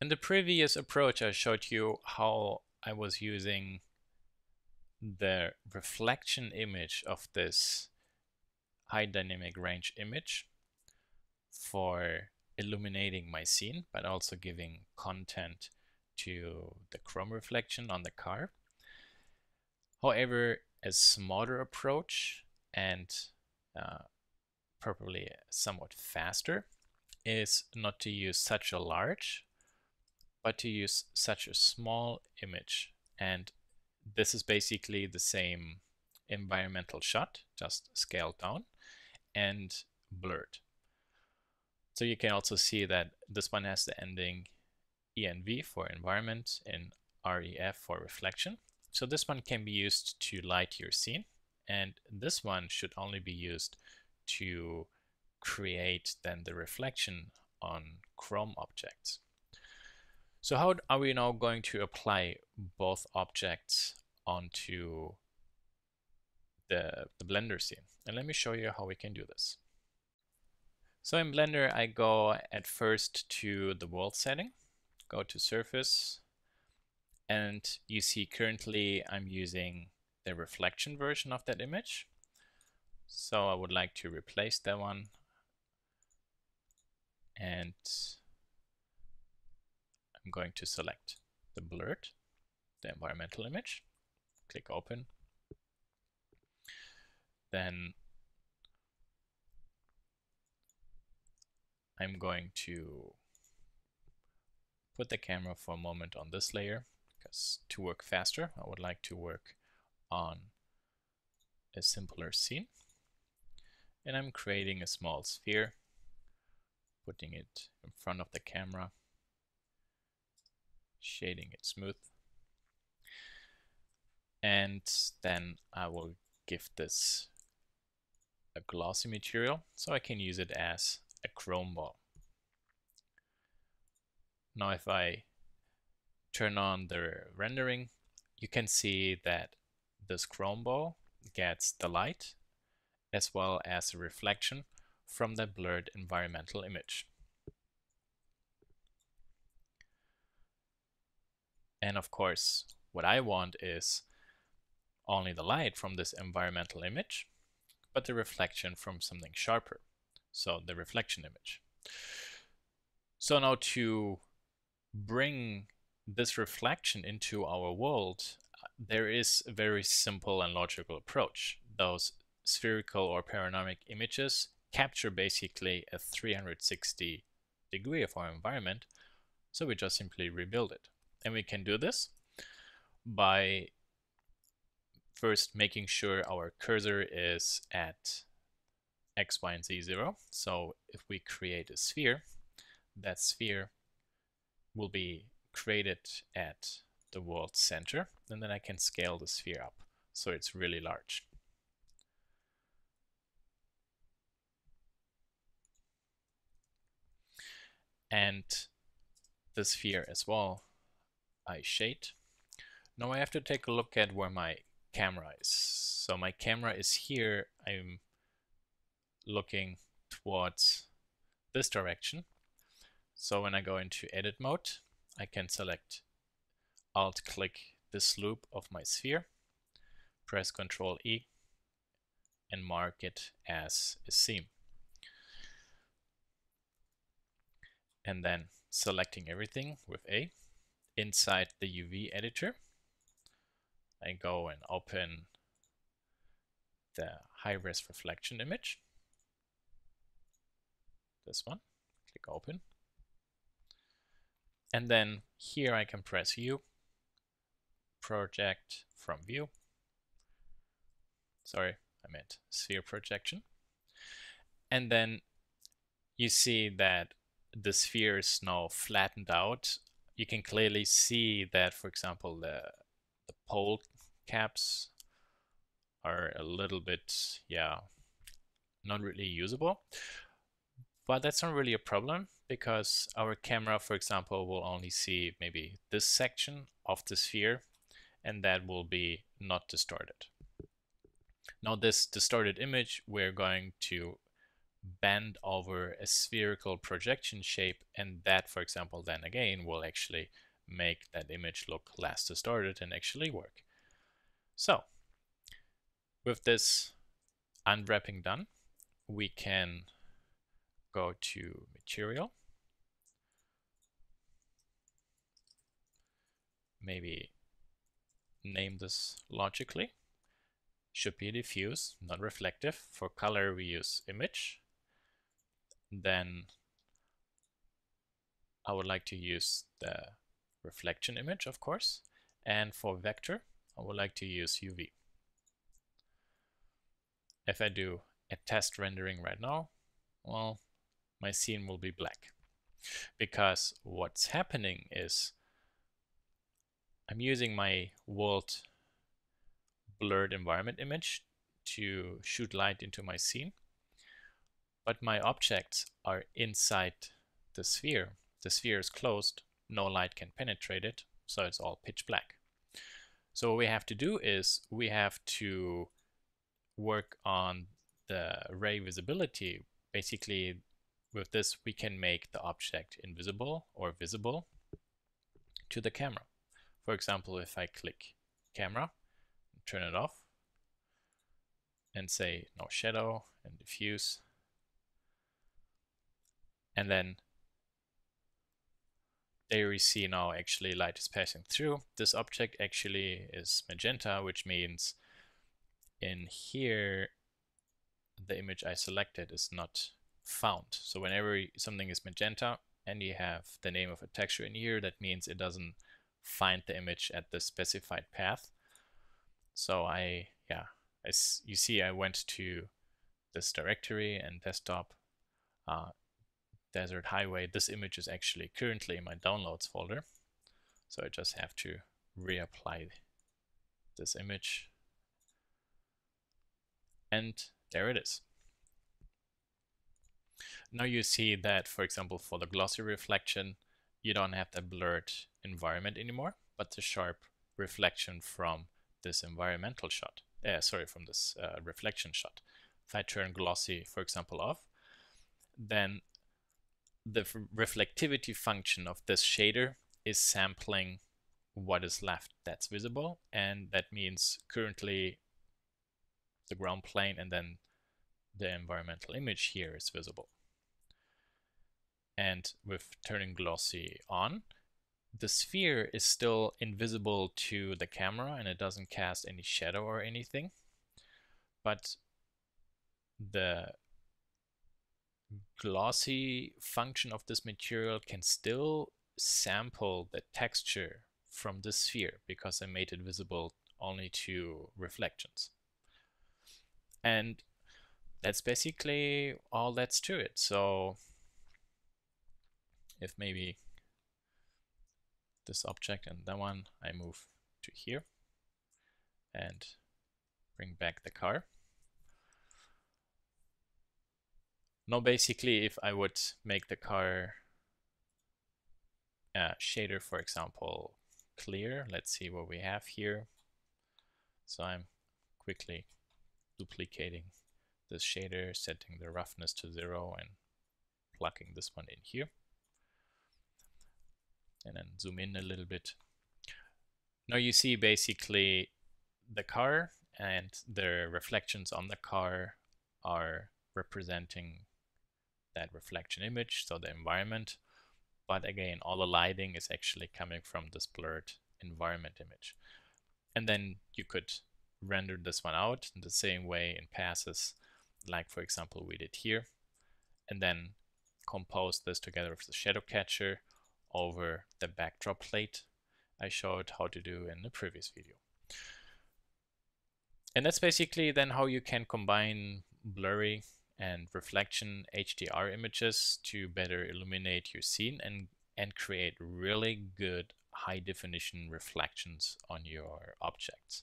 In the previous approach, I showed you how I was using the reflection image of this high dynamic range image for illuminating my scene, but also giving content to the chrome reflection on the car. However, a smarter approach and probably somewhat faster is not to use such a large, but to use such a small image. And this is basically the same environmental shot, just scaled down and blurred. So you can also see that this one has the ending ENV for environment and REF for reflection. So this one can be used to light your scene, and this one should only be used to create then the reflection on chrome objects. So how are we now going to apply both objects onto the Blender scene? And let me show you how we can do this. So in Blender, I go at first to the world setting, go to surface, and you see currently I'm using the reflection version of that image. So I would like to replace that one, and I'm going to select the blurred, the environmental image, click open. Then I'm going to put the camera for a moment on this layer, because to work faster, I would like to work on a simpler scene. And I'm creating a small sphere, putting it in front of the camera, shading it smooth. And then I will give this a glossy material, so I can use it as a chrome ball. Now if I turn on the rendering, you can see that this chrome ball gets the light as well as a reflection from the blurred environmental image. And of course, what I want is only the light from this environmental image, but the reflection from something sharper, so the reflection image. So now to bring this reflection into our world, there is a very simple and logical approach. Those spherical or panoramic images capture basically a 360 degree of our environment, so we just simply rebuild it. And we can do this by first making sure our cursor is at x, y, and z 0. So if we create a sphere, that sphere will be created at the world center, and then I can scale the sphere up so it's really large. And the sphere as well, I shade. Now I have to take a look at where my camera is. So my camera is here. I'm looking towards this direction. So when I go into edit mode, I can select Alt click this loop of my sphere, press Ctrl E, and mark it as a seam. And then selecting everything with A. Inside the UV editor, I go and open the high-res reflection image. This one, click open. And then here I can press U, project from view. Sorry, I meant sphere projection. And then you see that the sphere is now flattened out. You can clearly see that, for example, the pole caps are a little bit, not really usable. But that's not really a problem, because our camera, for example, will only see maybe this section of the sphere, and that will be not distorted. Now this distorted image we're going to bend over a spherical projection shape, and that, for example, then again will actually make that image look less distorted and actually work. So with this unwrapping done, we can go to material, maybe name this logically, should be diffuse, not reflective. For color we use image. Then I would like to use the reflection image, of course, and for vector I would like to use UV. If I do a test rendering right now, well, my scene will be black, because what's happening is I'm using my world blurred environment image to shoot light into my scene, but my objects are inside the sphere. The sphere is closed, no light can penetrate it, so it's all pitch black. So what we have to do is we have to work on the ray visibility. Basically, with this we can make the object invisible or visible to the camera. For example, if I click camera, turn it off, and say no shadow and diffuse, and then there we see now actually light is passing through. This object actually is magenta, which means in here the image I selected is not found. So whenever something is magenta and you have the name of a texture in here, that means it doesn't find the image at the specified path. So you see I went to this directory and desktop, Desert Highway. This image is actually currently in my downloads folder. So I just have to reapply this image. And there it is. Now you see that, for example, for the glossy reflection, you don't have the blurred environment anymore, but the sharp reflection from this environmental shot. From this reflection shot. If I turn glossy, for example, off, then the reflectivity function of this shader is sampling what is left that's visible, and that means currently the ground plane and then the environmental image here is visible. And with turning glossy on, the sphere is still invisible to the camera and it doesn't cast any shadow or anything, but the glossy function of this material can still sample the texture from the sphere because I made it visible only to reflections. And that's basically all that's to it. So if maybe this object and that one I move to here and bring back the car. Now basically if I would make the car shader, for example, clear, let's see what we have here. So I'm quickly duplicating this shader, setting the roughness to 0 and plugging this one in here. And then zoom in a little bit. Now you see basically the car and the reflections on the car are representing that reflection image, so the environment. But again, all the lighting is actually coming from this blurred environment image. And then you could render this one out in the same way in passes, like for example we did here, and then compose this together with the shadow catcher over the backdrop plate I showed how to do in the previous video. And that's basically then how you can combine blurry and reflection HDR images to better illuminate your scene and create really good high definition reflections on your objects.